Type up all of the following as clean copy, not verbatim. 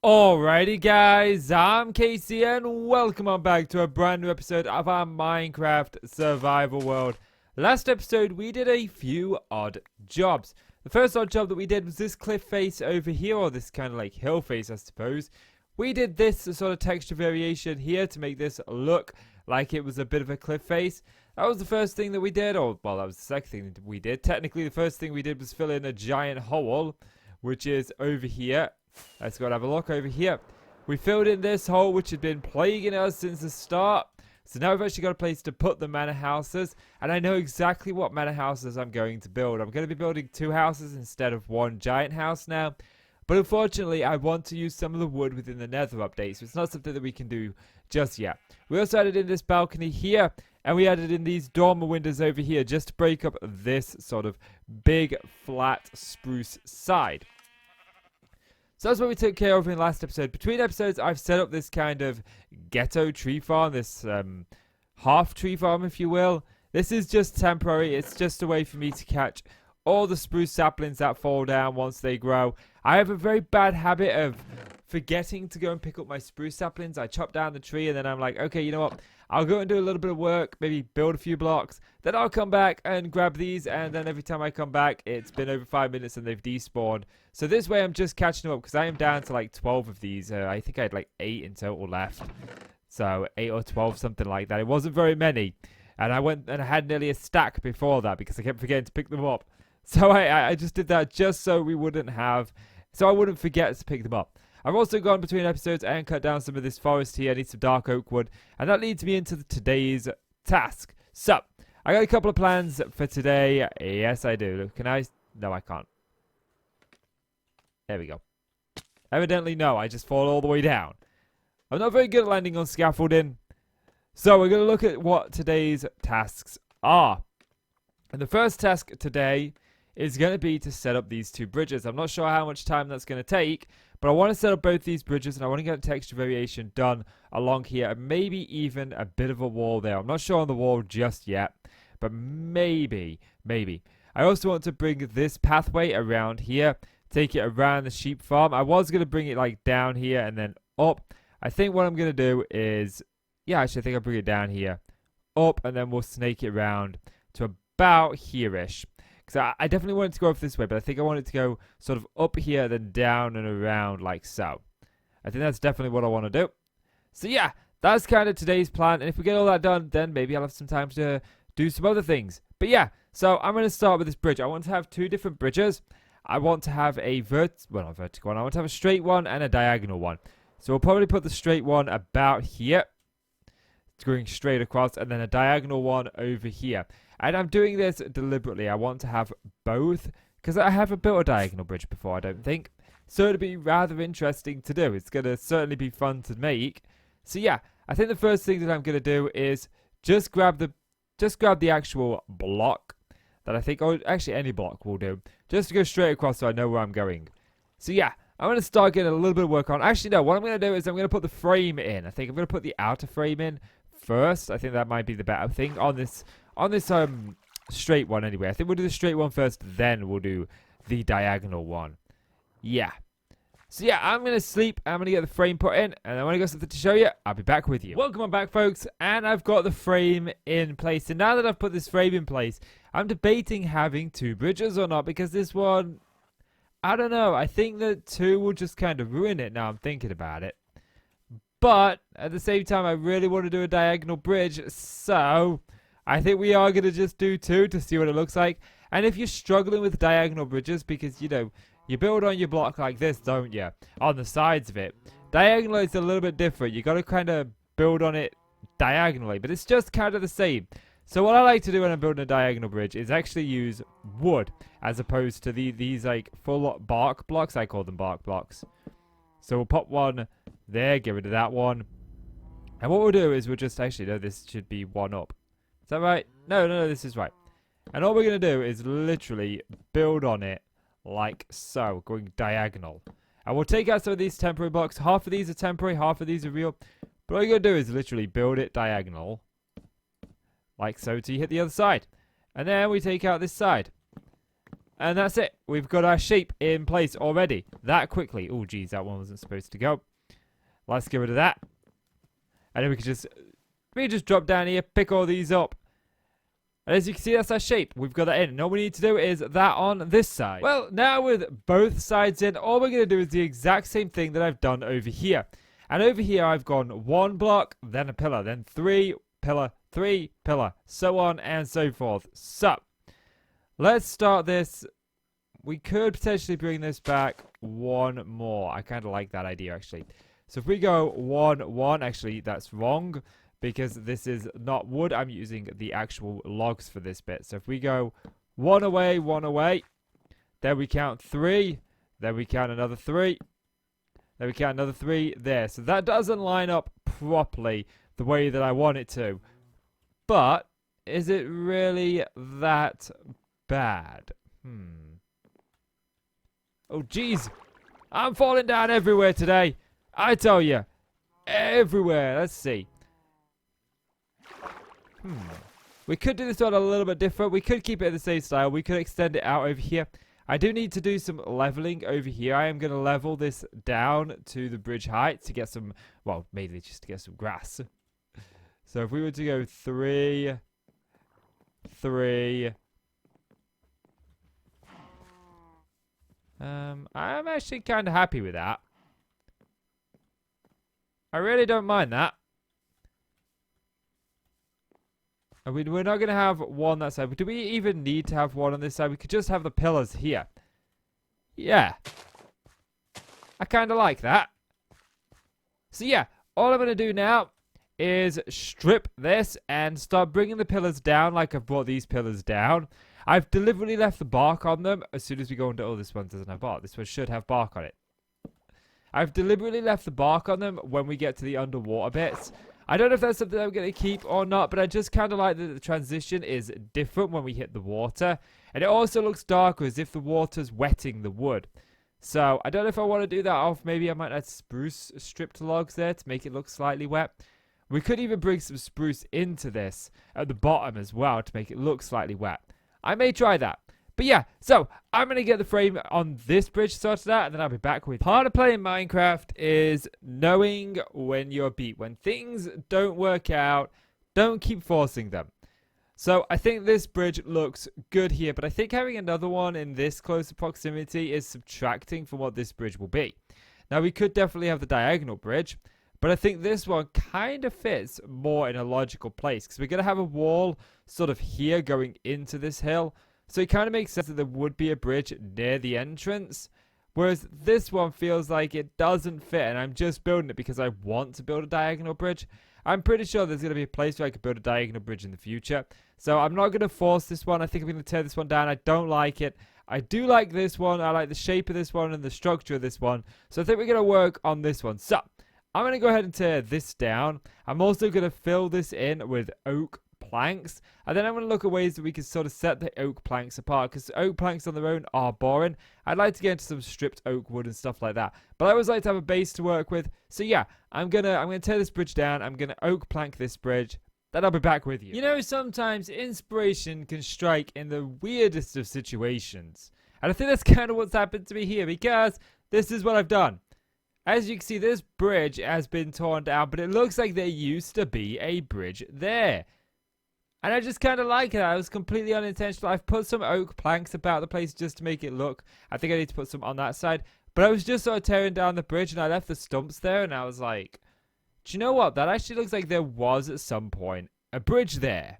Alrighty guys, I'm Casey and welcome on back to a brand new episode of our Minecraft survival world. Last episode we did a few odd jobs. The first odd job that we did was this cliff face over here, or this kind of like hill face I suppose. We did this sort of texture variation here to make this look like it was a bit of a cliff face. That was the first thing that we did, or well that was the second thing that we did. Technically the first thing we did was fill in a giant hole, which is over here. Let's go and have a look over here. We filled in this hole which had been plaguing us since the start. So now we've actually got a place to put the manor houses. And I know exactly what manor houses I'm going to build. I'm going to be building 2 houses instead of 1 giant house now. But unfortunately, I want to use some of the wood within the nether update. So it's not something that we can do just yet. We also added in this balcony here. And we added in these dormer windows over here just to break up this sort of big flat spruce side. So that's what we took care of in the last episode. Between episodes, I've set up this kind of ghetto tree farm, this half tree farm, if you will. This is just temporary. It's just a way for me to catch all the spruce saplings that fall down once they grow. I have a very bad habit of forgetting to go and pick up my spruce saplings. I chop down the tree and then I'm like, okay, you know what? I'll go and do a little bit of work, maybe build a few blocks. Then I'll come back and grab these, and then every time I come back, it's been over 5 minutes and they've despawned. So this way I'm just catching up because I am down to like 12 of these. I think I had like 8 in total left. So 8 or 12, something like that. It wasn't very many. And I went and I had nearly a stack before that because I kept forgetting to pick them up. So I just did that just so we wouldn't have, so I wouldn't forget to pick them up. I've also gone between episodes and cut down some of this forest here. I need some dark oak wood. And that leads me into today's task. So, I got a couple of plans for today. Yes, I do. Can I? No, I can't. There we go. Evidently, no. I just fall all the way down. I'm not very good at landing on scaffolding. So, we're going to look at what today's tasks are. And the first task today is going to be to set up these 2 bridges. I'm not sure how much time that's going to take, but I want to set up both these bridges and I want to get a texture variation done along here and maybe even a bit of a wall there. I'm not sure on the wall just yet, but maybe. I also want to bring this pathway around here, take it around the sheep farm. I was going to bring it like down here and then up. I think what I'm going to do is, yeah, actually I think I'll bring it down here, up, and then we'll snake it around to about here-ish. Because I definitely wanted to go up this way, but I think I wanted to go sort of up here, then down and around like so. I think that's definitely what I want to do. So yeah, that's kind of today's plan. And if we get all that done, then maybe I'll have some time to do some other things. But yeah, so I'm going to start with this bridge. I want to have 2 different bridges. I want to have a not vertical one. I want to have a straight one and a diagonal one. So we'll probably put the straight one about here, going straight across, and then a diagonal one over here. And I'm doing this deliberately. I want to have both because I haven't built a diagonal bridge before, I don't think. So it'll be rather interesting to do. It's going to certainly be fun to make. So yeah, I think the first thing that I'm going to do is just grab the actual block that I think, or actually any block will do, just to go straight across so I know where I'm going. So yeah, I'm going to start getting a little bit of work on. Actually, no, what I'm going to do is I'm going to put the frame in. I think I'm going to put the outer frame in first. I think that might be the better thing on this straight one anyway. I think we'll do the straight one first, then we'll do the diagonal one. Yeah. So yeah, I'm going to sleep. I'm going to get the frame put in, and then when I got something to show you, I'll be back with you. Welcome on back, folks, and I've got the frame in place. And now that I've put this frame in place, I'm debating having 2 bridges or not, because this one, I don't know. I think that 2 will just kind of ruin it now I'm thinking about it. But at the same time, I really want to do a diagonal bridge, so I think we are going to just do 2 to see what it looks like. And if you're struggling with diagonal bridges, because, you know, you build on your block like this, don't you? On the sides of it. Diagonal is a little bit different. You got to kind of build on it diagonally, but it's just kind of the same. So what I like to do when I'm building a diagonal bridge is actually use wood as opposed to these like full bark blocks. I call them bark blocks. So we'll pop one there, get rid of that one. And what we'll do is we'll just, actually, no, this should be 1 up. Is that right? No, this is right. And all we're going to do is literally build on it like so, going diagonal. And we'll take out some of these temporary blocks. Half of these are temporary, half of these are real. But all you're going to do is literally build it diagonal. Like so, till you hit the other side. And then we take out this side. And that's it. We've got our shape in place already. That quickly. Oh, geez, that one wasn't supposed to go. Let's get rid of that. And then we can just drop down here, pick all these up. And as you can see, that's our shape. We've got that in. And all we need to do is that on this side. Well, now with both sides in, all we're going to do is the exact same thing that I've done over here. And over here, I've gone 1 block, then a pillar, then 3 pillar, 3 pillar, so on and so forth. So, let's start this. We could potentially bring this back 1 more. I kind of like that idea, actually. So if we go 1, 1, actually, that's wrong, because this is not wood. I'm using the actual logs for this bit. So if we go 1 away, then we count 3, then we count another 3, then we count another 3 there. So that doesn't line up properly the way that I want it to. But is it really that bad? Oh, jeez. I'm falling down everywhere today. I tell you. Everywhere. Let's see. We could do this one a little bit different. We could keep it in the same style. We could extend it out over here. I do need to do some leveling over here. I am going to level this down to the bridge height to get some, well, mainly just to get some grass. So if we were to go 3, 3. I'm actually kind of happy with that. I really don't mind that. I mean, we're not going to have one that side. But do we even need to have one on this side? We could just have the pillars here. Yeah. I kind of like that. So yeah, all I'm going to do now is strip this and start bringing the pillars down like I've brought these pillars down. I've deliberately left the bark on them as soon as we go into... Oh, this one doesn't have bark. This one should have bark on it. I've deliberately left the bark on them when we get to the underwater bits. I don't know if that's something I'm going to keep or not, but I just kind of like that the transition is different when we hit the water. And it also looks darker as if the water's wetting the wood. So, I don't know if I want to do that off. Maybe I might add spruce stripped logs there to make it look slightly wet. We could even bring some spruce into this at the bottom as well to make it look slightly wet. I may try that. But yeah, so I'm going to get the frame on this bridge sorted out, and then I'll be back with you. Part of playing Minecraft is knowing when you're beat. When things don't work out, don't keep forcing them. So I think this bridge looks good here, but I think having another one in this closer proximity is subtracting from what this bridge will be. Now, we could definitely have the diagonal bridge, but I think this one kind of fits more in a logical place, because we're going to have a wall sort of here going into this hill. So it kind of makes sense that there would be a bridge near the entrance. Whereas this one feels like it doesn't fit. And I'm just building it because I want to build a diagonal bridge. I'm pretty sure there's going to be a place where I could build a diagonal bridge in the future. So I'm not going to force this one. I think I'm going to tear this one down. I don't like it. I do like this one. I like the shape of this one and the structure of this one. So I think we're going to work on this one. So I'm going to go ahead and tear this down. I'm also going to fill this in with oak planks, and then I'm going to look at ways that we can sort of set the oak planks apart, because oak planks on their own are boring. I'd like to get into some stripped oak wood and stuff like that, but I always like to have a base to work with. So yeah, I'm gonna tear this bridge down. I'm gonna oak plank this bridge. Then I'll be back with you. You know, sometimes inspiration can strike in the weirdest of situations, and I think that's kind of what's happened to me here, because this is what I've done. As you can see, this bridge has been torn down, but it looks like there used to be a bridge there. And I just kind of like that. It was completely unintentional. I've put some oak planks about the place just to make it look. I think I need to put some on that side. But I was just sort of tearing down the bridge, and I left the stumps there, and I was like, do you know what? That actually looks like there was at some point a bridge there.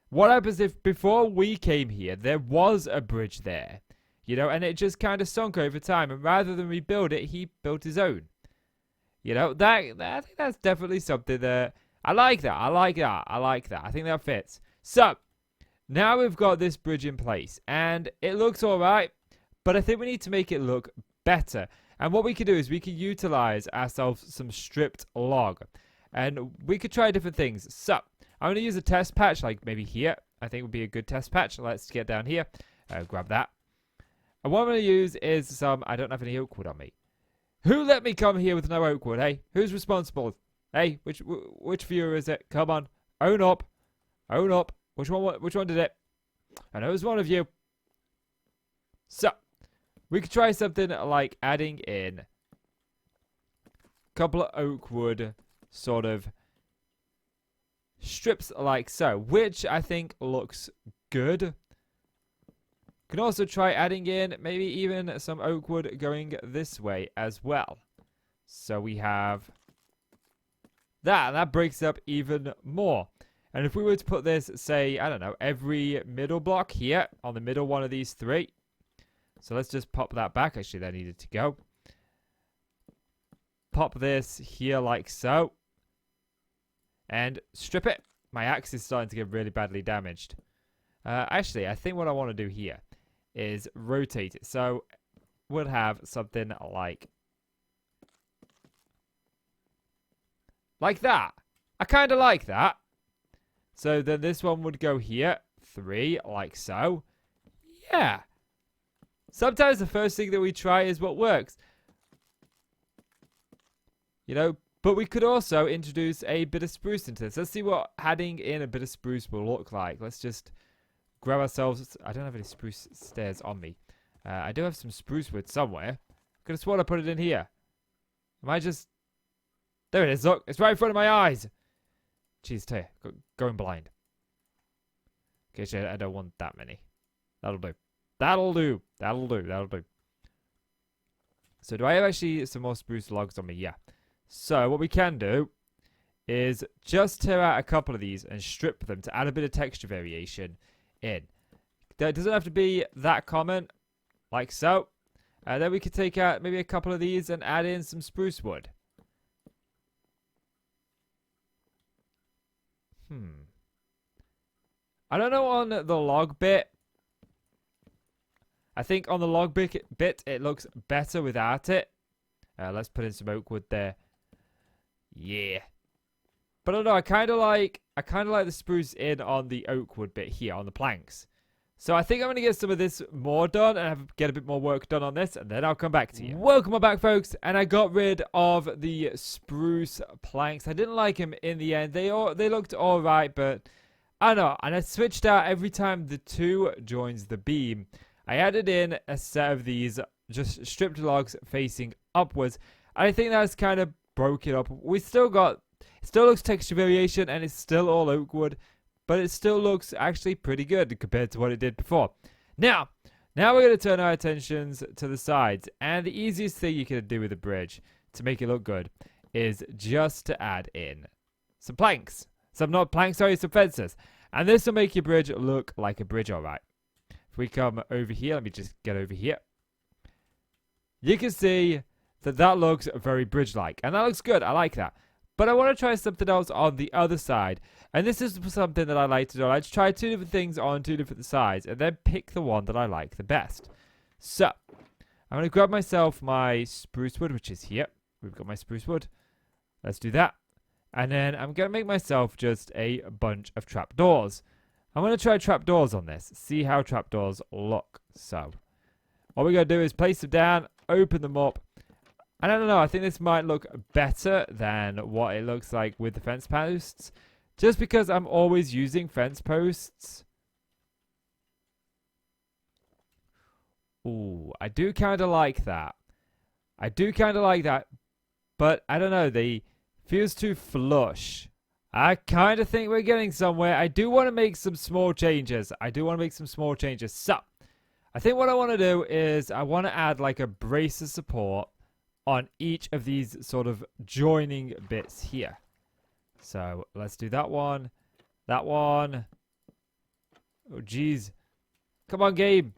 What happens if before we came here, there was a bridge there? You know, and it just kind of sunk over time. And rather than rebuild it, he built his own. You know, I think that's definitely something that... I like that. I like that. I like that. I think that fits. So, now we've got this bridge in place. And it looks alright. But I think we need to make it look better. And what we could do is we could utilize ourselves some stripped log. And we could try different things. So, I'm going to use a test patch like maybe here. I think would be a good test patch. Let's get down here. Grab that. And what I'm going to use is some... I don't have any oak wood on me. Who let me come here with no oak wood, hey? Who's responsible? Hey, which viewer is it? Come on. Own up. Own up. Which one did it? I know it was one of you. So, we could try something like adding in a couple of oak wood sort of strips like so, which I think looks good. Can also try adding in maybe even some oak wood going this way as well. So we have that, and that breaks up even more. And if we were to put this, say, I don't know, every middle block here on the middle one of these three. So let's just pop that back. Actually, that needed to go. Pop this here like so. And strip it. My axe is starting to get really badly damaged. Actually, I think what I want to do here is rotate it. So we'll have something like that. I kind of like that. So then this one would go here. 3, like so. Yeah. Sometimes the first thing that we try is what works. You know, but we could also introduce a bit of spruce into this. Let's see what adding in a bit of spruce will look like. Let's just grab ourselves. I don't have any spruce stairs on me. I do have some spruce wood somewhere. Could have sworn I put it in here. Am I just... There it is. Look, it's right in front of my eyes. Jeez, going blind. Okay, so I don't want that many. That'll do. That'll do. That'll do. That'll do. So do I have actually some more spruce logs on me? Yeah. So what we can do is just tear out a couple of these and strip them to add a bit of texture variation in. That doesn't have to be that common, like so. And then we could take out maybe a couple of these and add in some spruce wood. I don't know on the log bit. I think on the log bit it looks better without it. Let's put in some oak wood there. Yeah. But I don't know, I kind of like the spruce in on the oak wood bit here on the planks. So I think I'm going to get some of this more done and get a bit more work done on this, and then I'll come back to you. Welcome back, folks, and I got rid of the spruce planks. I didn't like them in the end. They looked all right, but I don't know. And I switched out every time the 2 joins the beam. I added in a set of these just stripped logs facing upwards. And I think that's kind of broke it up. We still got, it still looks texture variation and it's still all oak wood, but it still looks actually pretty good compared to what it did before. Now we're going to turn our attentions to the sides. And the easiest thing you can do with a bridge to make it look good is just to add in some planks. Some fences. And this will make your bridge look like a bridge, alright. If we come over here, let me just get over here. You can see that looks very bridge-like. And that looks good. I like that. But I want to try something else on the other side. And this is something that I like to do. I like to try 2 different things on 2 different sides. And then pick the one that I like the best. So, I'm going to grab myself my spruce wood, which is here. We've got my spruce wood. Let's do that. And then I'm going to make myself just a bunch of trapdoors. I'm going to try trapdoors on this. See how trapdoors look. So, what we're going to do is place them down, open them up. And I don't know, I think this might look better than what it looks like with the fence posts. Just because I'm always using fence posts. Ooh, I do kind of like that. But I don't know, they feels too flush. I kind of think we're getting somewhere. I do want to make some small changes. So, I think what I want to do is I want to add like a brace of support on each of these sort of joining bits here. So let's do that one. That one. Oh, geez. Come on, game.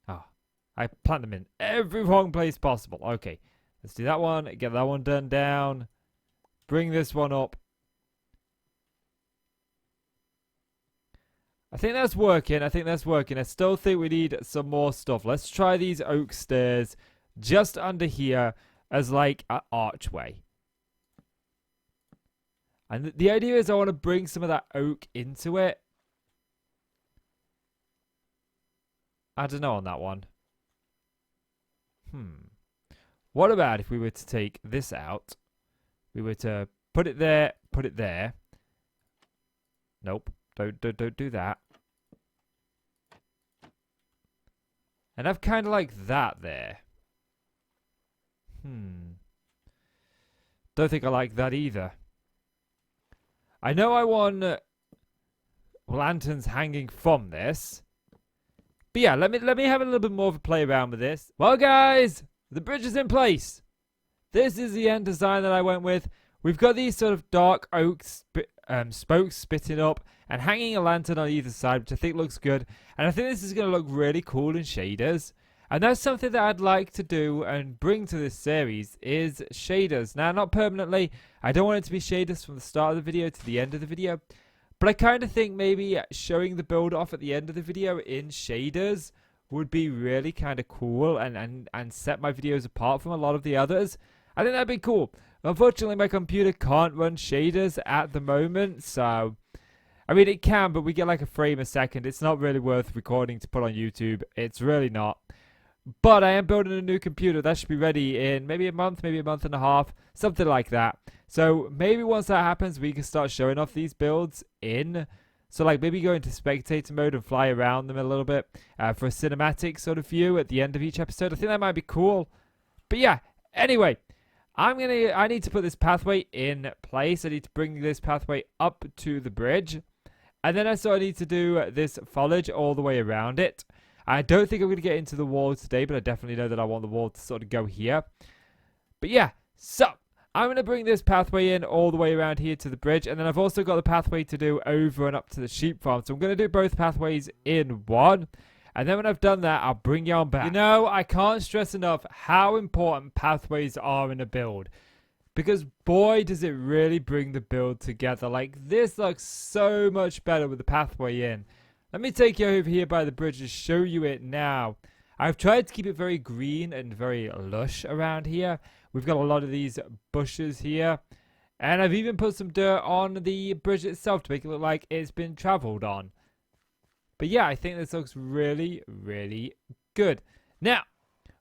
Oh, I plant them in every wrong place possible. Okay, let's do that one. Get that one done down. Bring this one up. I think that's working. I still think we need some more stuff. Let's try these oak stairs just under here as like an archway. And the idea is I want to bring some of that oak into it. I don't know on that one. What about if we were to take this out? We were to put it there, put it there. Nope, don't do that. And I've kind of like that there. Don't think I like that either. I know I want lanterns hanging from this. But yeah, let me have a little bit more of a play around with this. Well, guys, the bridge is in place. This is the end design that I went with. We've got these sort of dark oak spokes spitting up and hanging a lantern on either side, which I think looks good. And I think this is going to look really cool in shaders. And that's something that I'd like to do and bring to this series is shaders. Now, not permanently. I don't want it to be shaders from the start of the video to the end of the video. But I kind of think maybe showing the build off at the end of the video in shaders would be really kind of cool and set my videos apart from a lot of the others. I think that'd be cool. Unfortunately, my computer can't run shaders at the moment, so... I mean, it can, but we get like a frame a second. It's not really worth recording to put on YouTube. It's really not. But I am building a new computer. That should be ready in maybe a month and a half. Something like that. So maybe once that happens, we can start showing off these builds in... So like maybe go into spectator mode and fly around them a little bit for a cinematic sort of view at the end of each episode. I think that might be cool. But yeah, anyway, I need to put this pathway in place. I need to bring this pathway up to the bridge. And then I sort of need to do this foliage all the way around it. I don't think I'm going to get into the wall today, but I definitely know that I want the wall to sort of go here. But yeah, so I'm going to bring this pathway in all the way around here to the bridge. And then I've also got the pathway to do over and up to the sheep farm. So I'm going to do both pathways in one. And then when I've done that, I'll bring you on back. You know, I can't stress enough how important pathways are in a build. Because boy, does it really bring the build together. Like, this looks so much better with the pathway in. Let me take you over here by the bridge and show you it now. I've tried to keep it very green and very lush around here. We've got a lot of these bushes here. And I've even put some dirt on the bridge itself to make it look like it's been traveled on. But yeah, I think this looks really, really good. Now,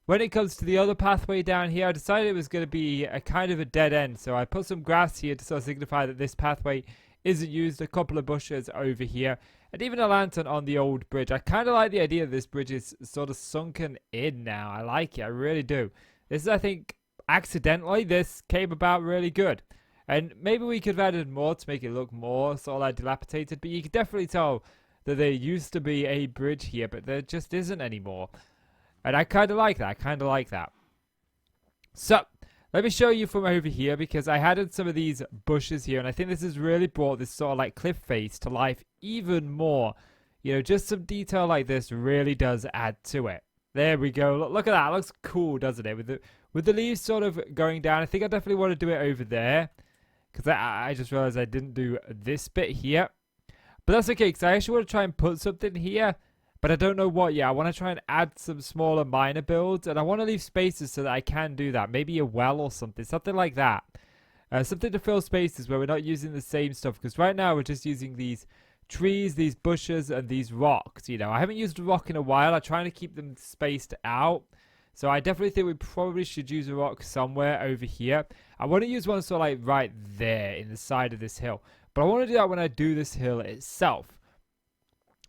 when it comes to the other pathway down here, I decided it was going to be a kind of a dead end. So I put some grass here to sort of signify that this pathway isn't used. A couple of bushes over here. And even a lantern on the old bridge. I kind of like the idea that this bridge is sort of sunken in now. I like it. I really do. This is, I think, accidentally, this came about really good. And maybe we could have added more to make it look more sort of like dilapidated. But you can definitely tell that there used to be a bridge here. But there just isn't anymore. And I kind of like that. I kind of like that. So, let me show you from over here, because I added some of these bushes here, and I think this has really brought this sort of like cliff face to life even more. You know, just some detail like this really does add to it. There we go. Look at that. It looks cool, doesn't it? With the leaves sort of going down. I think I definitely want to do it over there, because I just realized I didn't do this bit here. But that's okay, because I actually want to try and put something here. But I don't know what yet. I want to try and add some smaller minor builds. And I want to leave spaces so that I can do that. Maybe a well or something. Something like that. Something to fill spaces where we're not using the same stuff. Because right now we're just using these trees, these bushes, and these rocks. You know, I haven't used a rock in a while. I'm trying to keep them spaced out. So I definitely think we probably should use a rock somewhere over here. I want to use one sort of like right there in the side of this hill. But I want to do that when I do this hill itself.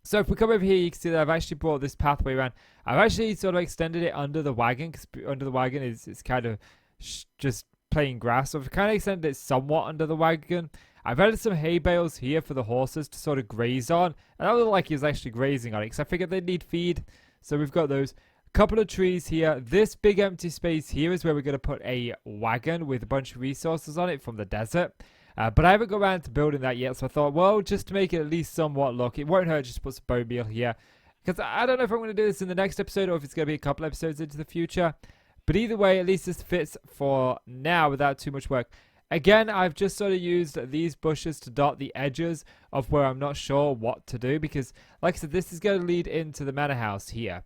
So if we come over here, you can see that I've actually brought this pathway around. I've actually sort of extended it under the wagon, because under the wagon it's kind of just plain grass. So I've kind of extended it somewhat under the wagon. I've added some hay bales here for the horses to sort of graze on. And that would look like he's actually grazing on it, because I figured they need feed. So we've got those. A couple of trees here. This big empty space here is where we're going to put a wagon with a bunch of resources on it from the desert. But I haven't got around to building that yet, so I thought, well, just to make it at least somewhat look, it won't hurt just to put some bone meal here. Because I don't know if I'm going to do this in the next episode or if it's going to be a couple episodes into the future. But either way, at least this fits for now without too much work. Again, I've just sort of used these bushes to dot the edges of where I'm not sure what to do. Because, like I said, this is going to lead into the manor house here.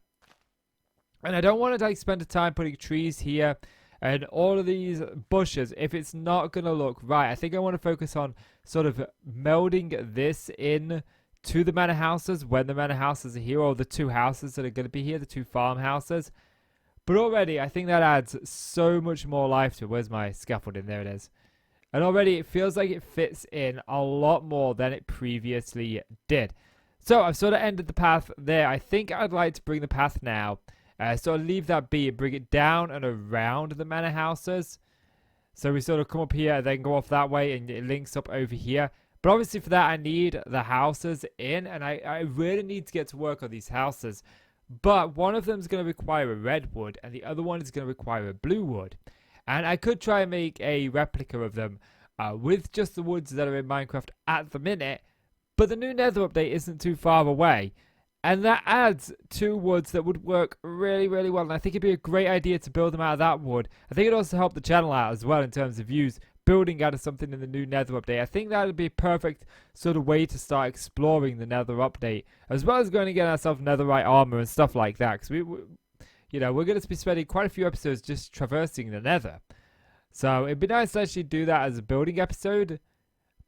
And I don't want to spend the time putting trees here and all of these bushes if it's not going to look right. I think I want to focus on sort of melding this in to the manor houses when the manor houses are here, or the two houses that are going to be here, the two farmhouses. But already, I think that adds so much more life to it. Where's my scaffolding? There it is. And already, it feels like it fits in a lot more than it previously did. So, I've sort of ended the path there. I think I'd like to bring the path now sort of leave that be and bring it down and around the manor houses. So we sort of come up here and then go off that way and it links up over here. But obviously for that I need the houses in, and I really need to get to work on these houses. But one of them is going to require a red wood and the other one is going to require a blue wood. And I could try and make a replica of them with just the woods that are in Minecraft at the minute. But the new Nether update isn't too far away. And that adds 2 woods that would work really, really well. And I think it'd be a great idea to build them out of that wood. I think it'd also help the channel out as well in terms of views, building out of something in the new Nether update. I think that would be a perfect sort of way to start exploring the Nether update, as well as going to get ourselves netherite armor and stuff like that. Because we're going to be spending quite a few episodes just traversing the Nether. So it'd be nice to actually do that as a building episode.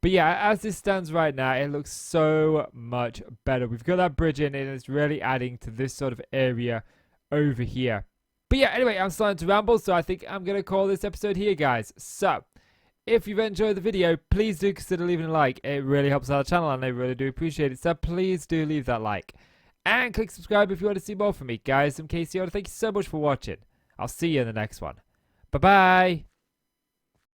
But yeah, as this stands right now, it looks so much better. We've got that bridge in and it's really adding to this sort of area over here. But yeah, anyway, I'm starting to ramble, so I think I'm going to call this episode here, guys. So, if you've enjoyed the video, please do consider leaving a like. It really helps out the channel and I really do appreciate it. So please do leave that like. And click subscribe if you want to see more from me, guys. I'm KCO. Thank you so much for watching. I'll see you in the next one. Bye-bye.